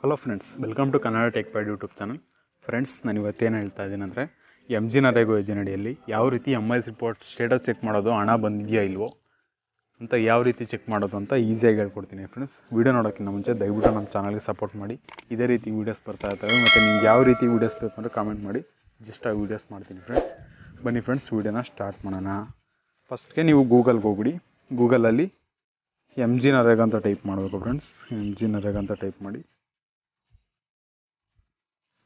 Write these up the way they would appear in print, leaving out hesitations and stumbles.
Hello friends, welcome to Kannada tech pad YouTube channel. Friends, ನಾನು ಇವತ್ತೇನು ಹೇಳ್ತಾ ಇದ್ದೀನಿ ಅಂದರೆ ನರೇಗಾ ಯೋಜನೆಯಡಿಯಲ್ಲಿ ಯಾವ ರೀತಿ MIS ರಿಪೋರ್ಟ್ ಸ್ಟೇಟಸ್ ಚೆಕ್ ಮಾಡೋದು, ಹಣ ಬಂದಿದೆಯಾ ಇಲ್ವೋ ಅಂತ ಯಾವ ರೀತಿ ಚೆಕ್ ಮಾಡೋದು ಅಂತ ಈಸಿಯಾಗಿ ಹೇಳ್ಕೊಡ್ತೀನಿ. ಫ್ರೆಂಡ್ಸ್, ವೀಡಿಯೋ ನೋಡೋಕ್ಕಿಂತ ಮುಂಚೆ ದಯವಿಟ್ಟು ನಮ್ಮ ಚಾನಲ್ಗೆ ಸಪೋರ್ಟ್ ಮಾಡಿ. ಇದೇ ರೀತಿ ವೀಡಿಯೋಸ್ ಬರ್ತಾ ಇರ್ತವೆ ಮತ್ತು ನಿಮ್ಗೆ ಯಾವ ರೀತಿ ವೀಡಿಯೋಸ್ ಬೇಕು ಅಂದರೆ ಕಾಮೆಂಟ್ ಮಾಡಿ, ಜಸ್ಟ್ ಆ ವೀಡಿಯೋಸ್ ಮಾಡ್ತೀನಿ. ಫ್ರೆಂಡ್ಸ್, ಬನ್ನಿ ಫ್ರೆಂಡ್ಸ್, ವೀಡಿಯೋನ ಸ್ಟಾರ್ಟ್ ಮಾಡೋಣ. ಫಸ್ಟ್ಗೆ ನೀವು ಗೂಗಲ್ಗೆ ಹೋಗ್ಬಿಡಿ. ಗೂಗಲಲ್ಲಿ ನರೇಗಾ ಅಂತ ಟೈಪ್ ಮಾಡಬೇಕು. ಫ್ರೆಂಡ್ಸ್, ನರೇಗಾ ಅಂತ ಟೈಪ್ ಮಾಡಿ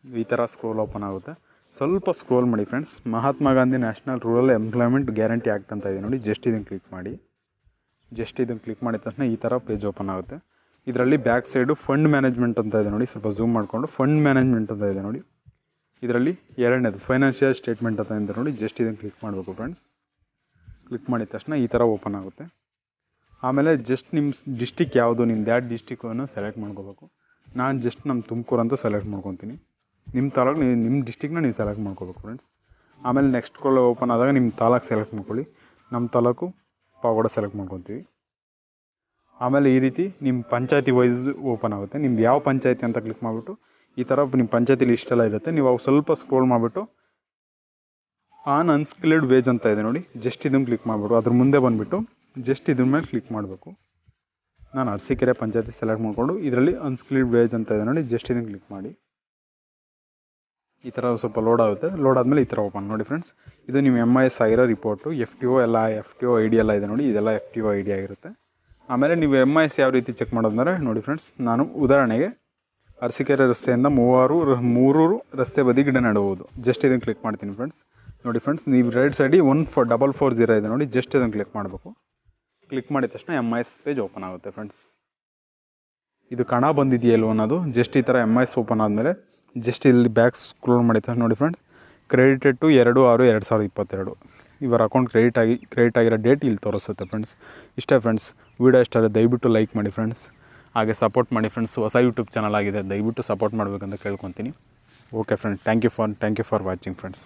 ಈ ಥರ ಸ್ಕ್ರೋಲ್ ಓಪನ್ ಆಗುತ್ತೆ. ಸ್ವಲ್ಪ ಸ್ಕ್ರೋಲ್ ಮಾಡಿ friends. Mahatma Gandhi national rural employment guarantee act ಅಂತ ಇದೆ ನೋಡಿ, ಜಸ್ಟ್ ಇದನ್ನು ಕ್ಲಿಕ್ ಮಾಡಿ. ಕ್ಲಿಕ್ ಮಾಡಿದ ತಕ್ಷಣ ಈ ಥರ ಪೇಜ್ ಓಪನ್ ಆಗುತ್ತೆ. ಇದರಲ್ಲಿ ಬ್ಯಾಕ್ ಸೈಡು ಫಂಡ್ ಮ್ಯಾನೇಜ್ಮೆಂಟ್ ಅಂತ ಇದೆ ನೋಡಿ, ಸ್ವಲ್ಪ ಝೂಮ್ ಮಾಡಿಕೊಂಡು ಫಂಡ್ ಮ್ಯಾನೇಜ್ಮೆಂಟ್ ಅಂತ ಇದೆ ನೋಡಿ. ಇದರಲ್ಲಿ ಎರಡನೇದು ಫೈನಾನ್ಷಿಯಲ್ ಸ್ಟೇಟ್ಮೆಂಟ್ ಅಂತ ಇದೆ ನೋಡಿ, ಜಸ್ಟ್ ಇದನ್ನು ಕ್ಲಿಕ್ ಮಾಡಬೇಕು ಫ್ರೆಂಡ್ಸ್. ಕ್ಲಿಕ್ ಮಾಡಿದ ತಕ್ಷಣ ಈ ಥರ ಓಪನ್ ಆಗುತ್ತೆ. ಆಮೇಲೆ ಜಸ್ಟ್ ನಿಮ್ಮ ಡಿಸ್ಟಿಕ್ ಯಾವುದು, ನಿಮ್ದು ಯಾವ ಡಿಸ್ಟಿಕ್ಕನ್ನು ಸೆಲೆಕ್ಟ್ ಮಾಡ್ಕೋಬೇಕು. ನಾನು ಜಸ್ಟ್ ನಮ್ಮ ತುಮಕೂರು ಅಂತ ಸೆಲೆಕ್ಟ್ ಮಾಡ್ಕೊತೀನಿ. ನಿಮ್ಮ ತಾಲೂಕು ನಿಮ್ಮ ಡಿಸ್ಟಿಕ್ನ ನೀವು ಸೆಲೆಕ್ಟ್ ಮಾಡ್ಕೋಬೇಕು ಫ್ರೆಂಡ್ಸ್. ಆಮೇಲೆ ನೆಕ್ಸ್ಟ್ ಓಪನ್ ಆದಾಗ ನಿಮ್ಮ ತಾಲೂಕು ಸೆಲೆಕ್ಟ್ ಮಾಡ್ಕೊಳ್ಳಿ. ನಮ್ಮ ತಾಲೂಕು ಪಾವಗಡ ಸೆಲೆಕ್ಟ್ ಮಾಡ್ಕೊತೀವಿ. ಆಮೇಲೆ ಈ ರೀತಿ ನಿಮ್ಮ ಪಂಚಾಯತಿ ವೈಸ್ ಓಪನ್ ಆಗುತ್ತೆ. ನಿಮ್ದು ಯಾವ ಪಂಚಾಯತಿ ಅಂತ ಕ್ಲಿಕ್ ಮಾಡಿಬಿಟ್ಟು ಈ ಥರ ನಿಮ್ಮ ಪಂಚಾಯತಿ ಲಿಸ್ಟೆಲ್ಲ ಇರುತ್ತೆ. ನೀವು ಅವು ಸ್ವಲ್ಪ ಸ್ಕ್ರೋಲ್ ಮಾಡಿಬಿಟ್ಟು ಅನ್ಸ್ಕಿಲ್ಡ್ ವೇಜ್ ಅಂತ ಇದೆ ನೋಡಿ, ಜಸ್ಟ್ ಇದನ್ನು ಕ್ಲಿಕ್ ಮಾಡಿಬಿಟ್ಟು ಅದ್ರ ಮುಂದೆ ಬಂದುಬಿಟ್ಟು ಜಸ್ಟ್ ಇದ್ರ ಮೇಲೆ ಕ್ಲಿಕ್ ಮಾಡಬೇಕು. ನಾನು ಅರಸೀಕೆರೆ ಪಂಚಾಯತಿ ಸೆಲೆಕ್ಟ್ ಮಾಡಿಕೊಂಡು ಇದರಲ್ಲಿ ಅನ್ಸ್ಕಿಲ್ಡ್ ವೇಜ್ ಅಂತ ಇದೆ ನೋಡಿ, ಜಸ್ಟ್ ಇದನ್ನು ಕ್ಲಿಕ್ ಮಾಡಿ. ಈ ಥರ ಸ್ವಲ್ಪ ಲೋಡ್ ಆಗುತ್ತೆ. ಲೋಡ್ ಆದಮೇಲೆ ಈ ಥರ ಓಪನ್ ನೋಡಿ ಫ್ರೆಂಡ್ಸ್. ಇದು ನಿಮ್ಮ MIS ಆಗಿರೋ ರಿಪೋರ್ಟು. FTO ಎಲ್ಲ FTO ID ಎಲ್ಲ ಇದೆ ನೋಡಿ, ಇದೆಲ್ಲ FTO ID ಆಗಿರುತ್ತೆ. ಆಮೇಲೆ ನೀವು MIS ಯಾವ ರೀತಿ ಚೆಕ್ ಮಾಡೋದಂದರೆ ನೋಡಿ ಫ್ರೆಂಡ್ಸ್, ನಾನು ಉದಾಹರಣೆಗೆ ಅರಸೀಕೆರೆ ರಸ್ತೆಯಿಂದ ಮೂರೂರು ರಸ್ತೆ ಬದಿ ಗಿಡ ನೆಡುವುದು, ಜಸ್ಟ್ ಇದನ್ನು ಕ್ಲಿಕ್ ಮಾಡ್ತೀನಿ ಫ್ರೆಂಡ್ಸ್. ನೋಡಿ ಫ್ರೆಂಡ್ಸ್, ನೀವು ರೈಟ್ ಸೈಡಿ 14440 ಇದೆ ನೋಡಿ, ಜಸ್ಟ್ ಇದನ್ನು ಕ್ಲಿಕ್ ಮಾಡಬೇಕು. ಕ್ಲಿಕ್ ಮಾಡಿದ ತಕ್ಷಣ MIS ಪೇಜ್ ಓಪನ್ ಆಗುತ್ತೆ ಫ್ರೆಂಡ್ಸ್. ಇದು ಹಣ ಬಂದಿದೆಯಲ್ವ ಅನ್ನೋದು ಜಸ್ಟ್ ಈ ಥರ MIS ಓಪನ್ ಆದಮೇಲೆ ಜಸ್ಟ್ ಇಲ್ಲಿ ಬ್ಯಾಕ್ ಸ್ಕ್ರೋಲ್ ಮಾಡಿದ ನೋಡಿ ಫ್ರೆಂಡ್ಸ್, ಕ್ರೆಡಿಟೆಡ್ ಟು 2/6/2022 ಇವರ ಅಕೌಂಟ್ ಕ್ರೆಡಿಟ್ ಆಗಿರೋ ಡೇಟ್ ಇಲ್ಲಿ ತೋರಿಸುತ್ತೆ ಫ್ರೆಂಡ್ಸ್. ಇಷ್ಟೇ ಫ್ರೆಂಡ್ಸ್, ವೀಡಿಯೋ ಇಷ್ಟ ಆದರೆ ದಯವಿಟ್ಟು ಲೈಕ್ ಮಾಡಿ ಫ್ರೆಂಡ್ಸ್. ಹಾಗೆ ಸಪೋರ್ಟ್ ಮಾಡಿ ಫ್ರೆಂಡ್ಸ್. ಹೊಸ ಯೂಟ್ಯೂಬ್ ಚಾನಲ್ ಆಗಿದೆ, ದಯವಿಟ್ಟು ಸಪೋರ್ಟ್ ಮಾಡಬೇಕಂತ ಕೇಳ್ಕೊತೀನಿ. Okay friends, thank you for watching friends.